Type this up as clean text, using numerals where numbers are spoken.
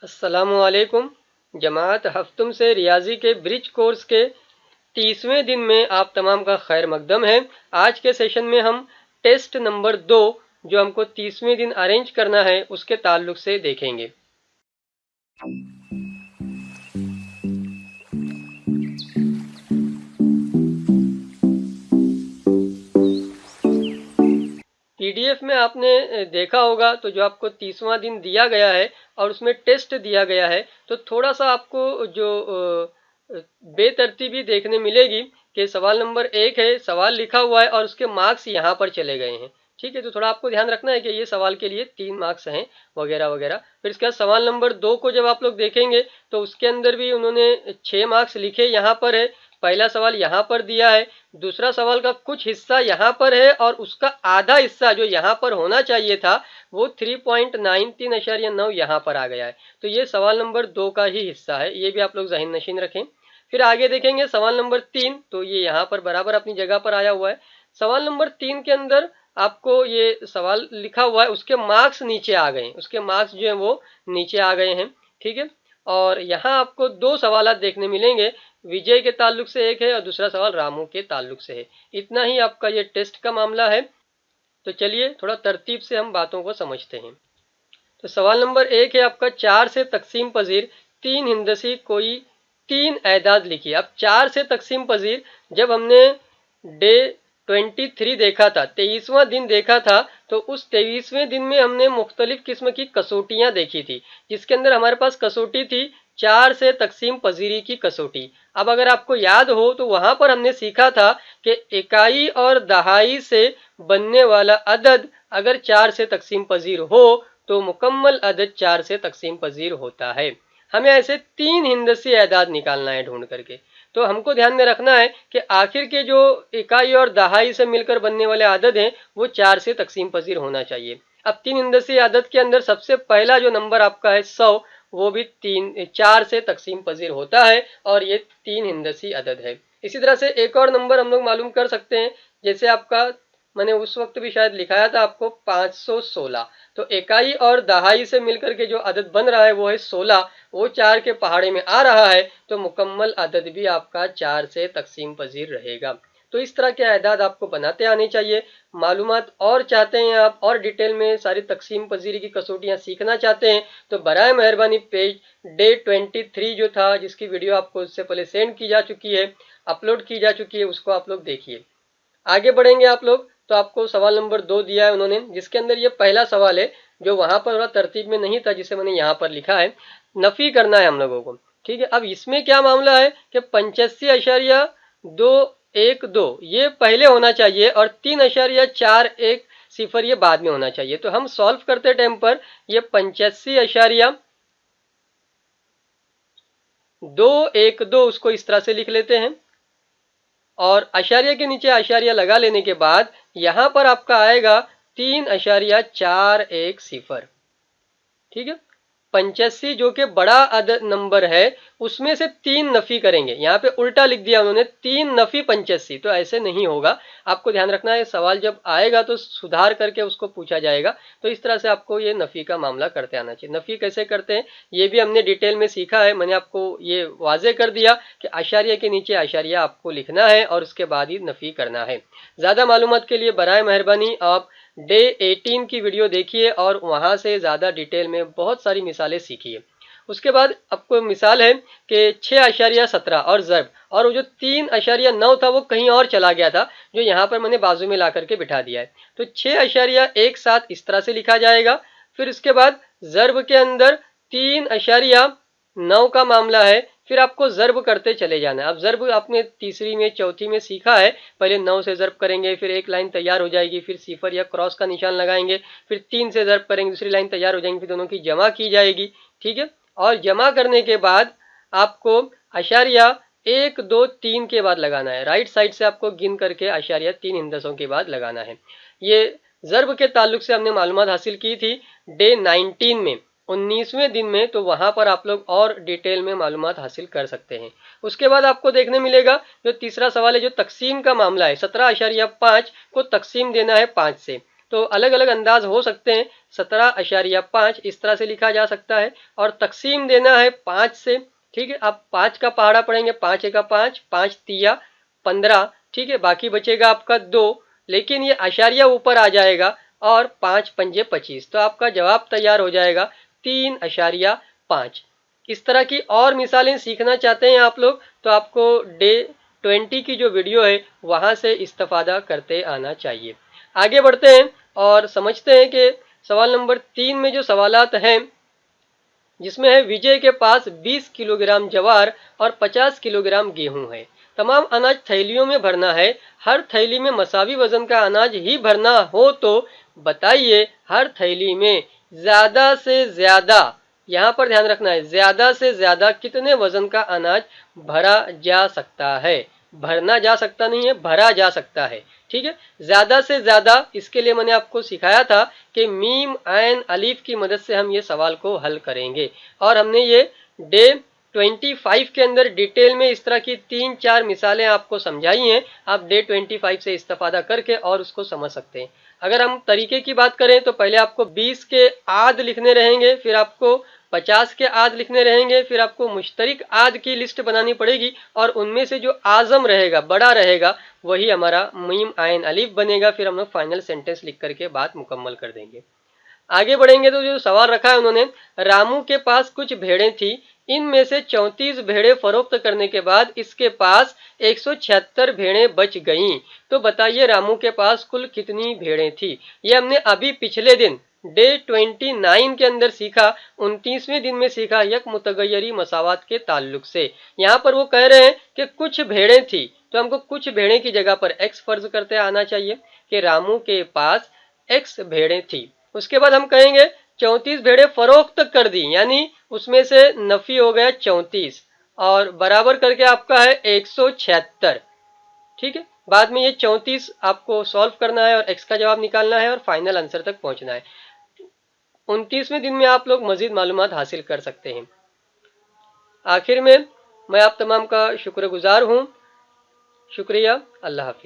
अस्सलामुअलैकुम। जमात हफ्तुम से रियाजी के ब्रिज कोर्स के 30वें दिन में आप तमाम का खैर मकदम है। आज के सेशन में हम टेस्ट नंबर 2 जो हमको 30वें दिन अरेंज करना है उसके ताल्लुक से देखेंगे। पीडीएफ में आपने देखा होगा तो जो आपको 30वां दिन दिया गया है और उसमें टेस्ट दिया गया है, तो थोड़ा सा आपको जो बेतरतीबी देखने मिलेगी कि सवाल नंबर 1 है, सवाल लिखा हुआ है और उसके मार्क्स यहाँ पर चले गए हैं। ठीक है, तो थोड़ा आपको ध्यान रखना है कि ये सवाल के लिए 3 मार्क्स हैं वगैरह वगैरह। फिर इसके बाद सवाल नंबर 2 को जब आप लोग देखेंगे तो उसके अंदर भी उन्होंने 6 मार्क्स लिखे यहाँ पर है। पहला सवाल यहाँ पर दिया है, दूसरा सवाल का कुछ हिस्सा यहाँ पर है और उसका आधा हिस्सा जो यहाँ पर होना चाहिए था वो 3.93.9 यहाँ पर आ गया है। तो ये सवाल नंबर 2 का ही हिस्सा है, ये भी आप लोग ज़हन नशीन रखें। फिर आगे देखेंगे सवाल नंबर 3, तो ये यहाँ पर बराबर अपनी जगह पर आया हुआ है। सवाल नंबर 3 के अंदर आपको ये सवाल लिखा हुआ है, उसके मार्क्स नीचे आ गए, उसके मार्क्स जो है वो नीचे आ गए हैं। ठीक है, और यहाँ आपको 2 सवालात देखने मिलेंगे, विजय के ताल्लुक से एक है और दूसरा सवाल रामू के ताल्लुक से है। इतना ही आपका ये टेस्ट का मामला है। तो चलिए थोड़ा तरतीब से हम बातों को समझते हैं। तो सवाल नंबर 1 है आपका 4 से तकसीम पजीर 3 हिंदसी कोई 3 एदाद लिखिए। अब 4 से तकसीम पजीर जब हमने डे 23 देखा था, 23वां दिन देखा था, तो उस 23वें दिन में हमने मुख्तलिफ किस्म की कसौटियां देखी थी, जिसके अंदर हमारे पास कसौटी थी 4 से तकसीम पजीरी की कसौटी। अब अगर आपको याद हो तो वहां पर हमने सीखा था कि इकाई और दहाई से बनने वाला अदद अगर 4 से तकसीम पजीर हो तो मुकम्मल अदद 4 से तकसीम पजीर होता है। हमें ऐसे 3 हिंदसी एदाद निकालना है ढूंढ करके। तो हमको ध्यान में रखना है कि आखिर के जो इकाई और दहाई से मिलकर बनने वाले आदद हैं वो 4 से तकसीम पजीर होना चाहिए। अब 3 हिंदसी आदद के अंदर सबसे पहला जो नंबर आपका है 100, वो भी 4 से तकसीम पजीर होता है और ये 3 हिंदसी अदद है। इसी तरह से एक और नंबर हम लोग मालूम कर सकते हैं, जैसे आपका मैंने उस वक्त भी शायद लिखाया था आपको 516, तो इकाई और दहाई से मिलकर के जो अदद बन रहा है वो है 16, वो 4 के पहाड़े में आ रहा है, तो मुकम्मल अदद भी आपका 4 से तकसीम पजीर रहेगा। तो इस तरह के अदाद आपको बनाते आने चाहिए। मालूमात और चाहते हैं आप और डिटेल में सारी तकसीम पजीरी की कसौटियां सीखना चाहते हैं तो बराए मेहरबानी पेज डे 23 जो था, जिसकी वीडियो आपको उससे पहले सेंड की जा चुकी है, अपलोड की जा चुकी है, उसको आप लोग देखिए। आगे बढ़ेंगे आप लोग तो आपको सवाल नंबर 2 दिया है उन्होंने, जिसके अंदर ये पहला सवाल है जो वहां पर थोड़ा तरतीब में नहीं था, जिसे मैंने यहाँ पर लिखा है, नफी करना है हम लोगों को। ठीक है, अब इसमें क्या मामला है कि 85.212 ये पहले होना चाहिए और 3.410 ये बाद में होना चाहिए। तो हम सॉल्व करते टाइम पर ये 85.212 उसको इस तरह से लिख लेते हैं और अशारिया के नीचे अशारिया लगा लेने के बाद यहां पर आपका आएगा 3.410। ठीक है, 85 जो कि बड़ा अदद नंबर है उसमें से 3 नफी करेंगे। यहाँ पे उल्टा लिख दिया उन्होंने, 3 नफी 85, तो ऐसे नहीं होगा। आपको ध्यान रखना है, सवाल जब आएगा तो सुधार करके उसको पूछा जाएगा। तो इस तरह से आपको ये नफी का मामला करते आना चाहिए। नफी कैसे करते हैं ये भी हमने डिटेल में सीखा है, मैंने आपको ये वाजे कर दिया कि आशारिया के नीचे आशारिया आपको लिखना है और उसके बाद ही नफी करना है। ज्यादा मालूमात के लिए बराए मेहरबानी आप डे 18 की वीडियो देखिए और वहां से ज्यादा डिटेल में बहुत सारी मिसालें सीखिए। उसके बाद आपको मिसाल है कि 6.17 और ज़र्ब, और वो जो 3.9 था वो कहीं और चला गया था, जो यहाँ पर मैंने बाजू में ला करके बिठा दिया है। तो 6.17 इस तरह से लिखा जाएगा। फिर उसके बाद ज़र्ब के अंदर 3.9 का मामला है, फिर आपको ज़र्ब करते चले जाना है। अब ज़र्ब आपने तीसरी में चौथी में सीखा है, पहले 9 से ज़र्ब करेंगे, फिर एक लाइन तैयार हो जाएगी, फिर सिफर या क्रॉस का निशान लगाएंगे, फिर 3 से ज़र्ब करेंगे, दूसरी लाइन तैयार हो जाएंगी, फिर दोनों की जमा की जाएगी। ठीक है, और जमा करने के बाद आपको अशारिया 1 2 3 के बाद लगाना है। राइट साइड से आपको गिन करके अशारिया 3 हिंदसों के बाद लगाना है। ये ज़र्ब के ताल्लुक से हमने मालूमात हासिल की थी डे 19 में, 19वें दिन में, तो वहां पर आप लोग और डिटेल में मालूमात हासिल कर सकते हैं। उसके बाद आपको देखने मिलेगा जो तीसरा सवाल है, जो तकसीम का मामला है, 17.5 को तकसीम देना है 5 से। तो अलग अलग अंदाज हो सकते हैं। 17.5 इस तरह से लिखा जा सकता है और तकसीम देना है 5 से। ठीक है, आप 5 का पहाड़ा पढ़ेंगे, 5 एका 5, 5 तिया 15। ठीक है, बाकी बचेगा आपका 2, लेकिन ये आशारिया ऊपर आ जाएगा और 5 पंजे 25, तो आपका जवाब तैयार हो जाएगा 3.5। इस तरह की और मिसालें सीखना चाहते हैं आप लोग तो आपको डे 20 की जो वीडियो है वहां से इस्तेफादा करते आना चाहिए। आगे बढ़ते हैं और समझते हैं कि सवाल नंबर 3 में जो सवालात हैं, जिसमें है विजय के पास 20 किलोग्राम जवार और 50 किलोग्राम गेहूं है। तमाम अनाज थैलियों में भरना है। हर थैली में मसावी वजन का अनाज ही भरना हो तो बताइए हर थैली में ज्यादा से ज्यादा, यहाँ पर ध्यान रखना है, ज्यादा से ज्यादा कितने वजन का अनाज भरा जा सकता है। भरना जा सकता नहीं है, भरा जा सकता है। ठीक है, ज्यादा से ज्यादा, इसके लिए मैंने आपको सिखाया था कि मीम ऐन अलीफ की मदद से हम ये सवाल को हल करेंगे और हमने ये डे 25 के अंदर डिटेल में इस तरह की 3-4 मिसालें आपको समझाई हैं। आप डे 25 से इस्तेफादा करके और उसको समझ सकते हैं। अगर हम तरीके की बात करें तो पहले आपको 20 के आध लिखने रहेंगे, फिर आपको 50 के आध लिखने रहेंगे, फिर आपको मुश्तरिक आध की लिस्ट बनानी पड़ेगी और उनमें से जो आजम रहेगा, बड़ा रहेगा, वही हमारा मीम आयन अलीफ बनेगा। फिर हम लोग फाइनल सेंटेंस लिख करके बात मुकम्मल कर देंगे। आगे बढ़ेंगे तो जो सवाल रखा है उन्होंने, रामू के पास कुछ भेड़ें थी, इनमें से 34 भेड़ें फरोख्त करने के बाद इसके पास 176 भेड़ें बच गईं, तो बताइए रामू के पास कुल कितनी भेड़ें थी। ये हमने अभी पिछले दिन डे 29 के अंदर सीखा, 29वें दिन में सीखा यक मुतगय्यरी मसावात के ताल्लुक से। यहाँ पर वो कह रहे हैं कि कुछ भेड़ें थी, तो हमको कुछ भेड़ें की जगह पर एक्स फर्ज करते आना चाहिए कि रामू के पास एक्स भेड़ें थी। उसके बाद हम कहेंगे 34 भेड़ें फरोख्त कर दी, यानी उसमें से नफी हो गया 34 और बराबर करके आपका है 176। ठीक है, बाद में ये 34 आपको सॉल्व करना है और एक्स का जवाब निकालना है और फाइनल आंसर तक पहुंचना है। 29वें दिन में आप लोग मजीद मालूमात हासिल कर सकते हैं। आखिर में मैं आप तमाम का शुक्रगुजार हूं। शुक्रिया, अल्लाह हाफिज।